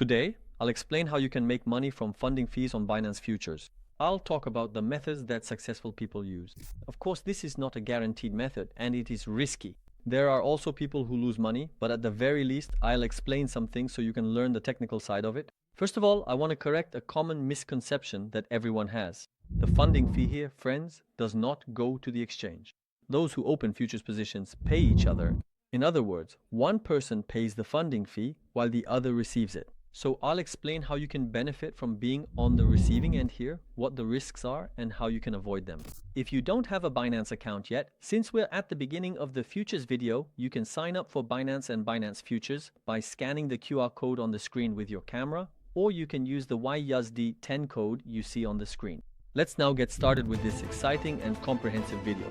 Today, I'll explain how you can make money from funding fees on Binance Futures. I'll talk about the methods that successful people use. Of course, this is not a guaranteed method and it is risky. There are also people who lose money, but at the very least, I'll explain some things so you can learn the technical side of it. First of all, I want to correct a common misconception that everyone has. The funding fee here, friends, does not go to the exchange. Those who open futures positions pay each other. In other words, one person pays the funding fee while the other receives it. So I'll explain how you can benefit from being on the receiving end here, what the risks are, and how you can avoid them. If you don't have a Binance account yet, since we're at the beginning of the futures video, you can sign up for Binance and Binance Futures by scanning the QR code on the screen with your camera, or you can use the YUSD10 code you see on the screen. Let's now get started with this exciting and comprehensive video.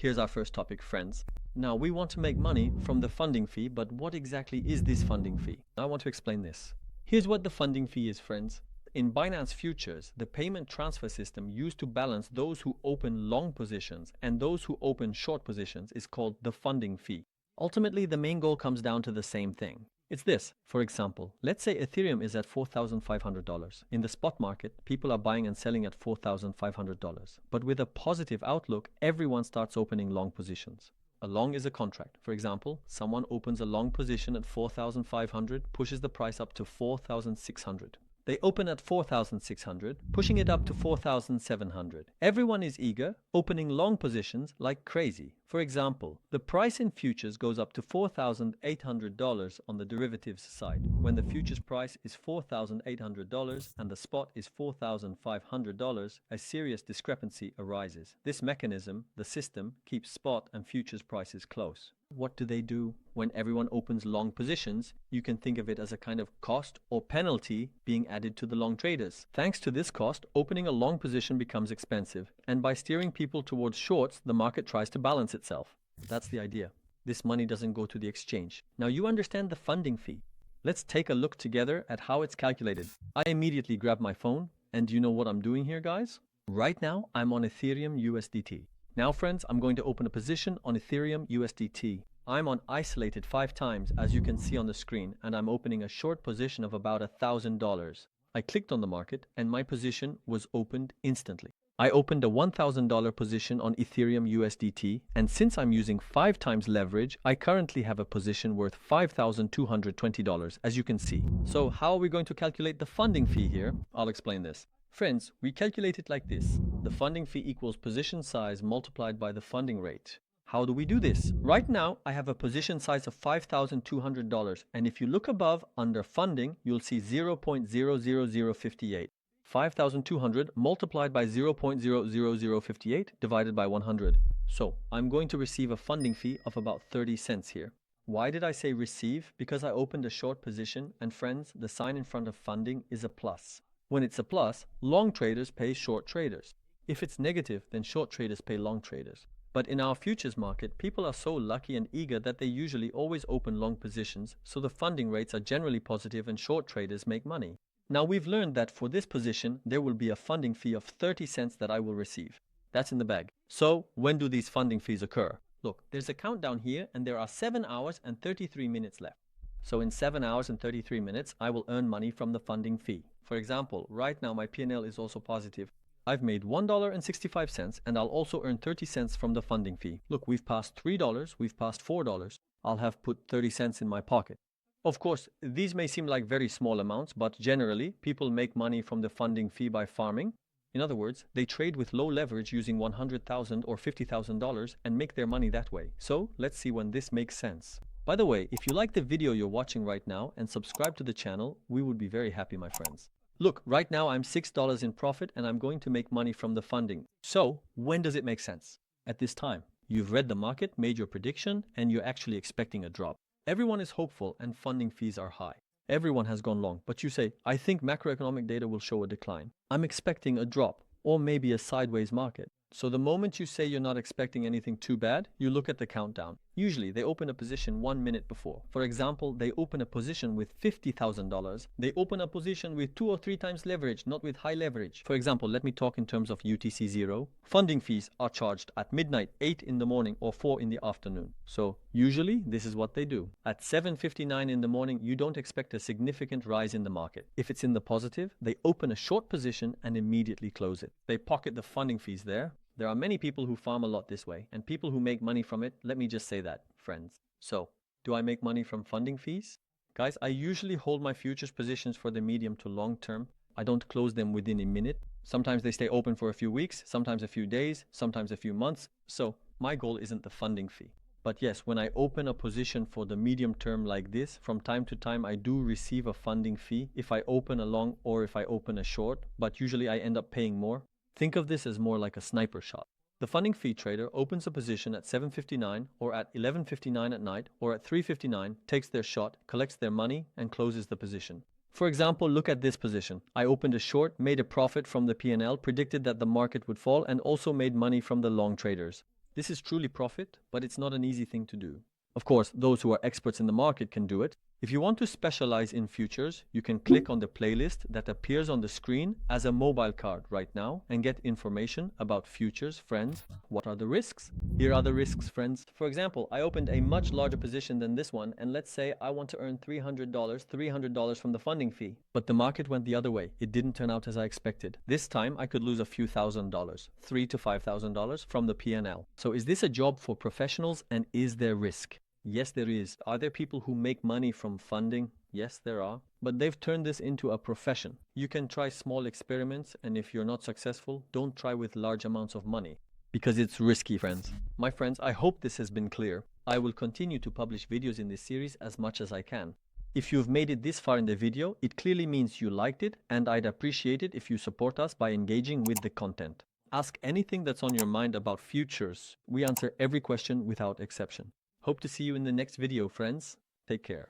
Here's our first topic, friends. Now, we want to make money from the funding fee, but what exactly is this funding fee? I want to explain this. Here's what the funding fee is, friends. In Binance Futures, the payment transfer system used to balance those who open long positions and those who open short positions is called the funding fee. Ultimately, the main goal comes down to the same thing. It's this. For example, let's say Ethereum is at $4,500. In the spot market, people are buying and selling at $4,500. But with a positive outlook, everyone starts opening long positions. A long is a contract. For example, someone opens a long position at 4,500, pushes the price up to 4,600. They open at 4,600, pushing it up to 4,700. Everyone is eager, opening long positions like crazy. For example, the price in futures goes up to $4,800 on the derivatives side, when the futures price is $4,800 and the spot is $4,500, a serious discrepancy arises. This mechanism, the system, keeps spot and futures prices close. What do they do? When everyone opens long positions, you can think of it as a kind of cost or penalty being added to the long traders. Thanks to this cost, opening a long position becomes expensive, and by steering people towards shorts, the market tries to balance itself. That's the idea. This money doesn't go to the exchange. Now you understand the funding fee. Let's take a look together at how it's calculated. I immediately grab my phone, and do you know what I'm doing here, guys? Right now, I'm on Ethereum USDT. Now, friends, I'm going to open a position on Ethereum USDT. I'm on isolated 5 times, as you can see on the screen, and I'm opening a short position of about $1,000. I clicked on the market, and my position was opened instantly. I opened a $1,000 position on Ethereum USDT, and since I'm using 5 times leverage, I currently have a position worth $5,220, as you can see. So how are we going to calculate the funding fee here? I'll explain this. Friends, we calculate it like this. The funding fee equals position size multiplied by the funding rate. How do we do this? Right now, I have a position size of $5,200, and if you look above under funding, you'll see 0.00058. 5,200 multiplied by 0.00058 divided by 100. So I'm going to receive a funding fee of about 30 cents here. Why did I say receive? Because I opened a short position, and friends, the sign in front of funding is a plus. When it's a plus, long traders pay short traders. If it's negative, then short traders pay long traders. But in our futures market, people are so lucky and eager that they usually always open long positions, so the funding rates are generally positive and short traders make money. Now we've learned that for this position, there will be a funding fee of 30 cents that I will receive. That's in the bag. So when do these funding fees occur? Look, there's a countdown here and there are 7 hours and 33 minutes left. So in 7 hours and 33 minutes, I will earn money from the funding fee. For example, right now my P&L is also positive. I've made $1.65 and I'll also earn 30 cents from the funding fee. Look, we've passed $3, we've passed $4. I'll have put 30 cents in my pocket. Of course, these may seem like very small amounts, but generally, people make money from the funding fee by farming. In other words, they trade with low leverage using $100,000 or $50,000 and make their money that way. So let's see when this makes sense. By the way, if you like the video you're watching right now and subscribe to the channel, we would be very happy, my friends. Look, right now I'm $6 in profit and I'm going to make money from the funding. So when does it make sense? At this time. You've read the market, made your prediction, and you're actually expecting a drop. Everyone is hopeful and funding fees are high. Everyone has gone long, but you say, I think macroeconomic data will show a decline. I'm expecting a drop, or maybe a sideways market. So the moment you say you're not expecting anything too bad, you look at the countdown. Usually, they open a position 1 minute before. For example, they open a position with $50,000. They open a position with 2 or 3 times leverage, not with high leverage. For example, let me talk in terms of UTC0. Funding fees are charged at midnight, 8 in the morning or 4 in the afternoon. So usually, this is what they do. At 7:59 in the morning, you don't expect a significant rise in the market. If it's in the positive, they open a short position and immediately close it. They pocket the funding fees there. There are many people who farm a lot this way, and people who make money from it. Let me just say that, friends. So, do I make money from funding fees? Guys, I usually hold my futures positions for the medium to long term. I don't close them within a minute. Sometimes they stay open for a few weeks, sometimes a few days, sometimes a few months. So, my goal isn't the funding fee. But yes, when I open a position for the medium term like this, from time to time I do receive a funding fee if I open a long or if I open a short, but usually I end up paying more. Think of this as more like a sniper shot. The funding fee trader opens a position at 7:59 or at 11:59 at night or at 3:59, takes their shot, collects their money, and closes the position. For example, look at this position. I opened a short, made a profit from the P&L, predicted that the market would fall, and also made money from the long traders. This is truly profit, but it's not an easy thing to do. Of course, those who are experts in the market can do it. If you want to specialize in futures, you can click on the playlist that appears on the screen as a mobile card right now and get information about futures, friends. What are the risks? Here are the risks, friends. For example, I opened a much larger position than this one, and let's say I want to earn $300 from the funding fee. But the market went the other way. It didn't turn out as I expected. This time I could lose a few $1,000s, $3,000 to $5,000 from the P&L. So is this a job for professionals, and is there risk? Yes, there is. Are there people who make money from funding? Yes, there are. But they've turned this into a profession. You can try small experiments, and if you're not successful, don't try with large amounts of money. Because it's risky, friends. My friends, I hope this has been clear. I will continue to publish videos in this series as much as I can. If you've made it this far in the video, it clearly means you liked it, and I'd appreciate it if you support us by engaging with the content. Ask anything that's on your mind about futures. We answer every question without exception. Hope to see you in the next video, friends. Take care.